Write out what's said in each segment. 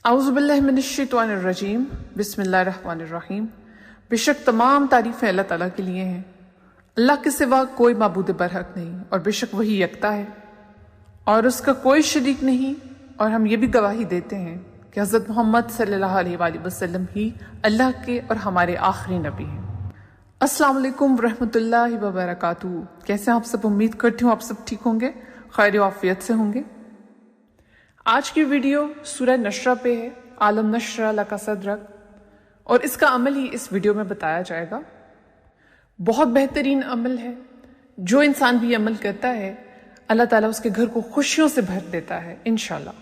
اعوذ باللہ من الشیطان الرجیم، بسم اللہ الرحمن الرحیم۔ بے شک تمام تعریفیں اللہ تعالیٰ کے لیے ہیں، اللہ کے سوا کوئی معبود برحق نہیں، اور بے شک وہی یکتا ہے اور اس کا کوئی شریک نہیں۔ اور ہم یہ بھی گواہی دیتے ہیں کہ حضرت محمد صلی اللہ علیہ وآلہ وسلم ہی اللہ کے اور ہمارے آخری نبی ہیں۔ السلام علیکم ورحمۃ اللہ وبرکاتہ۔ کیسے ہیں آپ سب؟ امید کرتی ہوں آپ سب ٹھیک ہوں گے، خیر و عافیت سے ہوں گے۔ آج کی ویڈیو سورہ نشرہ پہ ہے، عالم نشرہ لک صدرک، اور اس کا عمل ہی اس ویڈیو میں بتایا جائے گا۔ بہت بہترین عمل ہے، جو انسان بھی عمل کرتا ہے اللہ تعالیٰ اس کے گھر کو خوشیوں سے بھر دیتا ہے انشاءاللہ۔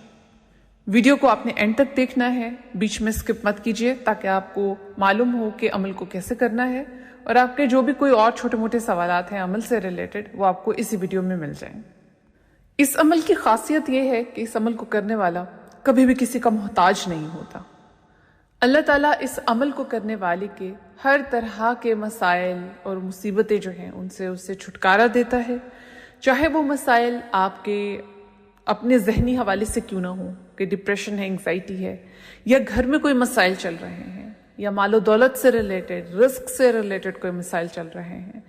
ویڈیو کو آپ نے اینڈ تک دیکھنا ہے، بیچ میں سکپ مت کیجیے تاکہ آپ کو معلوم ہو کہ عمل کو کیسے کرنا ہے، اور آپ کے جو بھی کوئی اور چھوٹے موٹے سوالات ہیں عمل سے ریلیٹڈ وہ آپ کو اسی ویڈیو میں مل جائیں۔ اس عمل کی خاصیت یہ ہے کہ اس عمل کو کرنے والا کبھی بھی کسی کا محتاج نہیں ہوتا۔ اللہ تعالیٰ اس عمل کو کرنے والے کے ہر طرح کے مسائل اور مصیبتیں جو ہیں ان سے اسے چھٹکارا دیتا ہے، چاہے وہ مسائل آپ کے اپنے ذہنی حوالے سے کیوں نہ ہوں، کہ ڈپریشن ہے، انگزائٹی ہے، یا گھر میں کوئی مسائل چل رہے ہیں، یا مال و دولت سے ریلیٹڈ، رزق سے ریلیٹڈ کوئی مسائل چل رہے ہیں،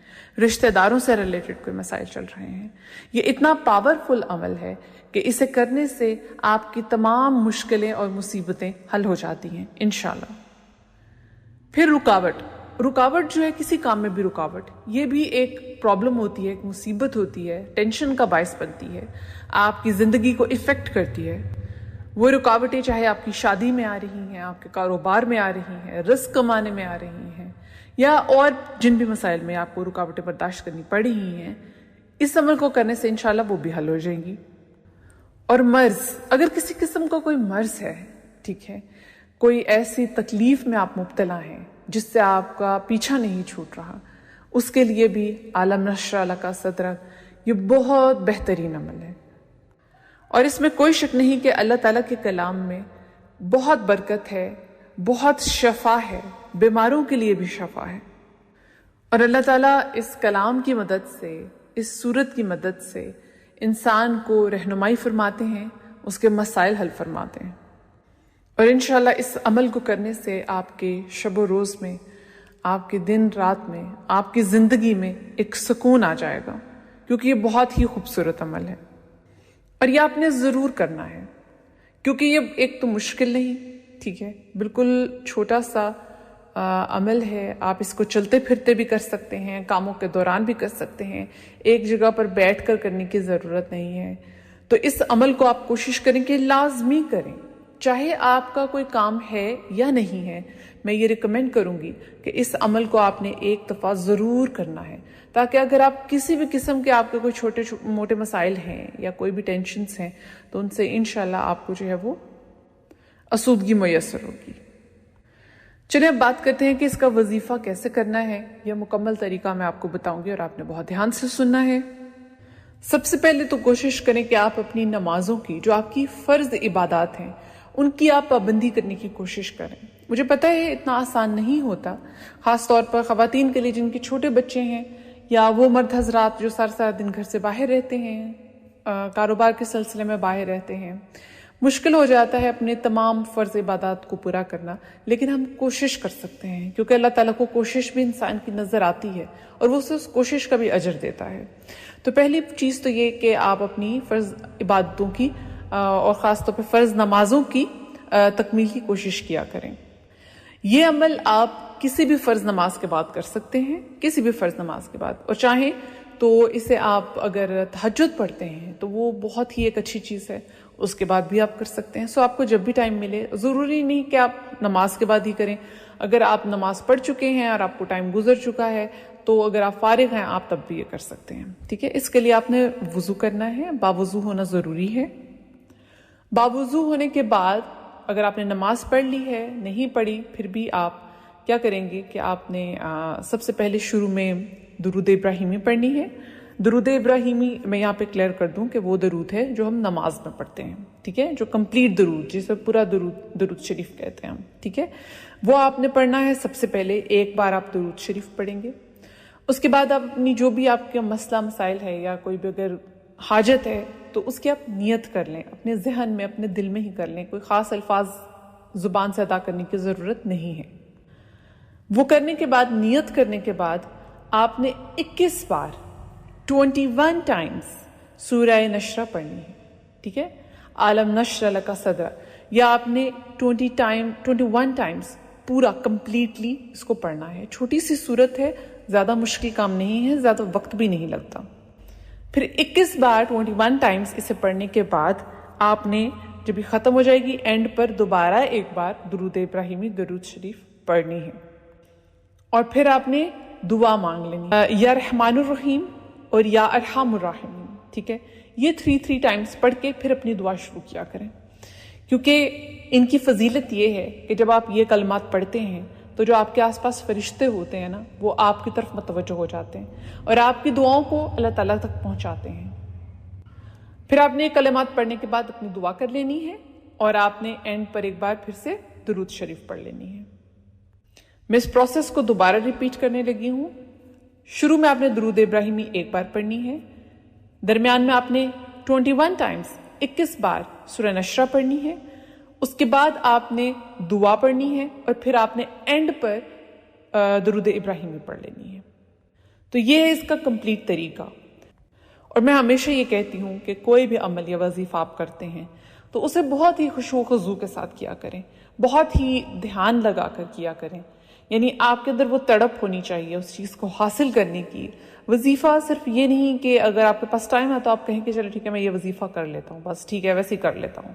رشتہ داروں سے ریلیٹڈ کوئی مسائل چل رہے ہیں۔ یہ اتنا پاورفل عمل ہے کہ اسے کرنے سے آپ کی تمام مشکلیں اور مصیبتیں حل ہو جاتی ہیں انشاءاللہ۔ پھر رکاوٹ جو ہے، کسی کام میں بھی رکاوٹ، یہ بھی ایک پرابلم ہوتی ہے، ایک مصیبت ہوتی ہے، ٹینشن کا باعث بنتی ہے، آپ کی زندگی کو افیکٹ کرتی ہے۔ وہ رکاوٹیں چاہے آپ کی شادی میں آ رہی ہیں، آپ کے کاروبار میں آ رہی ہیں، رزق کمانے میں آ رہی ہیں، یا اور جن بھی مسائل میں آپ کو رکاوٹیں برداشت کرنی پڑ رہی ہیں، اس عمل کو کرنے سے انشاءاللہ وہ بھی حل ہو جائیں گی۔ اور مرض، اگر کسی قسم کا کوئی مرض ہے، ٹھیک ہے، کوئی ایسی تکلیف میں آپ مبتلا ہیں جس سے آپ کا پیچھا نہیں چھوٹ رہا، اس کے لیے بھی عالم نشرہ لک صدرک یہ بہت بہترین عمل ہے۔ اور اس میں کوئی شک نہیں کہ اللہ تعالیٰ کے کلام میں بہت برکت ہے، بہت شفا ہے، بیماروں کے لیے بھی شفا ہے۔ اور اللہ تعالیٰ اس کلام کی مدد سے، اس سورت کی مدد سے انسان کو رہنمائی فرماتے ہیں، اس کے مسائل حل فرماتے ہیں۔ اور انشاءاللہ اس عمل کو کرنے سے آپ کے شب و روز میں، آپ کے دن رات میں، آپ کی زندگی میں ایک سکون آ جائے گا، کیونکہ یہ بہت ہی خوبصورت عمل ہے اور یہ آپ نے ضرور کرنا ہے، کیونکہ یہ ایک تو مشکل نہیں، ٹھیک ہے، بالکل چھوٹا سا عمل ہے۔ آپ اس کو چلتے پھرتے بھی کر سکتے ہیں، کاموں کے دوران بھی کر سکتے ہیں، ایک جگہ پر بیٹھ کر کرنے کی ضرورت نہیں ہے۔ تو اس عمل کو آپ کوشش کریں کہ لازمی کریں، چاہے آپ کا کوئی کام ہے یا نہیں ہے۔ میں یہ ریکمینڈ کروں گی کہ اس عمل کو آپ نے ایک دفعہ ضرور کرنا ہے، تاکہ اگر آپ کسی بھی قسم کے آپ کے کوئی چھوٹے موٹے مسائل ہیں یا کوئی بھی ٹینشنز ہیں تو ان سے انشاءاللہ آپ کو جو ہے وہ آسودگی میسر ہوگی۔ چلیں اب بات کرتے ہیں کہ اس کا وظیفہ کیسے کرنا ہے۔ یہ مکمل طریقہ میں آپ کو بتاؤں گی اور آپ نے بہت دھیان سے سننا ہے۔ سب سے پہلے تو کوشش کریں کہ آپ اپنی نمازوں کی، جو آپ کی فرض عبادات ہیں، ان کی آپ پابندی کرنے کی کوشش کریں۔ مجھے پتہ ہے اتنا آسان نہیں ہوتا، خاص طور پر خواتین کے لیے جن کے چھوٹے بچے ہیں، یا وہ مرد حضرات جو سارا دن گھر سے باہر رہتے ہیں، کاروبار کے سلسلے میں باہر رہتے ہیں۔ مشکل ہو جاتا ہے اپنے تمام فرض عبادات کو پورا کرنا، لیکن ہم کوشش کر سکتے ہیں، کیونکہ اللہ تعالیٰ کو کوشش بھی انسان کی نظر آتی ہے اور وہ اسے اس کوشش کا بھی اجر دیتا ہے۔ تو پہلی چیز تو یہ کہ آپ اپنی فرض عبادتوں کی اور خاص طور پہ فرض نمازوں کی تکمیل کی کوشش کیا کریں۔ یہ عمل آپ کسی بھی فرض نماز کے بعد کر سکتے ہیں، کسی بھی فرض نماز کے بعد، اور چاہیں تو اسے آپ اگر تہجد پڑھتے ہیں تو وہ بہت ہی ایک اچھی چیز ہے، اس کے بعد بھی آپ کر سکتے ہیں۔ سو آپ کو جب بھی ٹائم ملے، ضروری نہیں کہ آپ نماز کے بعد ہی کریں، اگر آپ نماز پڑھ چکے ہیں اور آپ کو ٹائم گزر چکا ہے تو اگر آپ فارغ ہیں آپ تب بھی یہ کر سکتے ہیں، ٹھیک ہے۔ اس کے لیے آپ نے وضو کرنا ہے، باوضو ہونا ضروری ہے۔ باوضو ہونے کے بعد اگر آپ نے نماز پڑھ لی ہے، نہیں پڑھی، پھر بھی آپ کیا کریں گے کہ آپ نے سب سے پہلے شروع میں درود ابراہیمی پڑھنی ہے۔ درود ابراہیمی میں یہاں پہ کلیئر کر دوں کہ وہ درود ہے جو ہم نماز میں پڑھتے ہیں، ٹھیک ہے، جو کمپلیٹ درود، جسے پورا درود شریف کہتے ہیں ہم، ٹھیک ہے، وہ آپ نے پڑھنا ہے۔ سب سے پہلے ایک بار آپ درود شریف پڑھیں گے، اس کے بعد آپ اپنی جو بھی آپ کے مسئلہ مسائل ہے یا کوئی بھی اگر حاجت ہے تو اس کی آپ نیت کر لیں، اپنے ذہن میں، اپنے دل میں ہی کر لیں، کوئی خاص الفاظ زبان سے ادا کرنے کی ضرورت نہیں ہے۔ وہ کرنے کے بعد، نیت کرنے کے بعد آپ نے 21 بار 21 ٹائمز سورہ نشرہ پڑھنی ہے، ٹھیک ہے، عالم نشر لک صدرک، یا آپ نے 21 ٹائمز پورا کمپلیٹلی اس کو پڑھنا ہے۔ چھوٹی سی سورت ہے، زیادہ مشکل کام نہیں ہے، زیادہ وقت بھی نہیں لگتا۔ پھر 21 بار 21 ٹائمز اسے پڑھنے کے بعد آپ نے جب یہ ختم ہو جائے گی، اینڈ پر دوبارہ ایک بار درود ابراہیمی، درود شریف پڑھنی ہے، اور پھر آپ نے دعا مانگ لینی، یا رحمان الرحیم اور یا ارحم الراحمین، ٹھیک ہے۔ یہ 3 ٹائمز پڑھ کے پھر اپنی دعا شروع کیا کریں، کیونکہ ان کی فضیلت یہ ہے کہ جب آپ یہ کلمات پڑھتے ہیں تو جو آپ کے آس پاس فرشتے ہوتے ہیں نا، وہ آپ کی طرف متوجہ ہو جاتے ہیں اور آپ کی دعاؤں کو اللہ تعالیٰ تک پہنچاتے ہیں۔ پھر آپ نے یہ کلمات پڑھنے کے بعد اپنی دعا کر لینی ہے، اور آپ نے اینڈ پر ایک بار پھر سے درود شریف پڑھ لینی ہے۔ میں اس پروسیس کو دوبارہ ریپیٹ کرنے لگی ہوں۔ شروع میں آپ نے درود ابراہیمی ایک بار پڑھنی ہے، درمیان میں آپ نے 21 ٹائمز 21 بار سورہ نشرہ پڑھنی ہے، اس کے بعد آپ نے دعا پڑھنی ہے، اور پھر آپ نے اینڈ پر درود ابراہیمی پڑھ لینی ہے۔ تو یہ ہے اس کا کمپلیٹ طریقہ۔ اور میں ہمیشہ یہ کہتی ہوں کہ کوئی بھی عمل یا وظیفہ آپ کرتے ہیں تو اسے بہت ہی خشوع و خضوع کے ساتھ کیا کریں، بہت ہی دھیان لگا کر کیا کریں، یعنی آپ کے اندر وہ تڑپ ہونی چاہیے اس چیز کو حاصل کرنے کی۔ وظیفہ صرف یہ نہیں کہ اگر آپ کے پاس ٹائم ہے تو آپ کہیں کہ چلو ٹھیک ہے میں یہ وظیفہ کر لیتا ہوں، بس ٹھیک ہے ویسے ہی کر لیتا ہوں،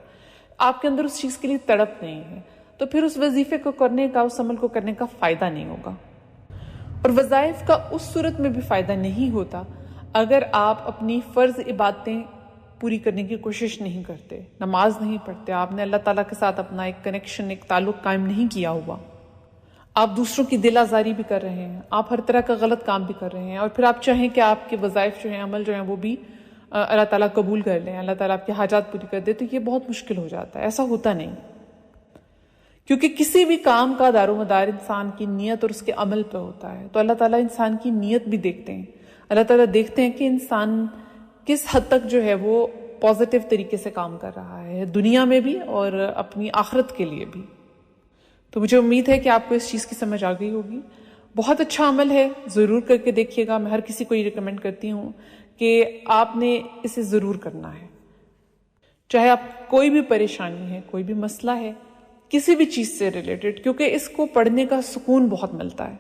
آپ کے اندر اس چیز کے لیے تڑپ نہیں ہے، تو پھر اس وظیفے کو کرنے کا، اس عمل کو کرنے کا فائدہ نہیں ہوگا۔ اور وظائف کا اس صورت میں بھی فائدہ نہیں ہوتا اگر آپ اپنی فرض عبادتیں پوری کرنے کی کوشش نہیں کرتے، نماز نہیں پڑھتے، آپ نے اللہ تعالیٰ کے ساتھ اپنا ایک کنیکشن، ایک تعلق قائم نہیں کیا ہوا، آپ دوسروں کی دل آزاری بھی کر رہے ہیں، آپ ہر طرح کا غلط کام بھی کر رہے ہیں، اور پھر آپ چاہیں کہ آپ کے وظائف جو ہیں، عمل جو ہیں، وہ بھی اللہ تعالیٰ قبول کر لیں، اللہ تعالیٰ آپ کی حاجات پوری کر دے، تو یہ بہت مشکل ہو جاتا ہے۔ ایسا ہوتا نہیں، کیونکہ کسی بھی کام کا دار و مدار انسان کی نیت اور اس کے عمل پہ ہوتا ہے، تو اللہ تعالیٰ انسان کی نیت بھی دیکھتے ہیں۔ اللہ تعالیٰ دیکھتے ہیں کہ انسان کس حد تک جو ہے وہ پازیٹیو طریقے سے کام کر رہا ہے، دنیا میں بھی اور اپنی آخرت کے لیے بھی۔ تو مجھے امید ہے کہ آپ کو اس چیز کی سمجھ آ گئی ہوگی۔ بہت اچھا عمل ہے، ضرور کر کے دیکھیے گا۔ میں ہر کسی کو یہ ریکمینڈ کرتی ہوں کہ آپ نے اسے ضرور کرنا ہے، چاہے آپ کوئی بھی پریشانی ہے، کوئی بھی مسئلہ ہے، کسی بھی چیز سے ریلیٹڈ، کیونکہ اس کو پڑھنے کا سکون بہت ملتا ہے۔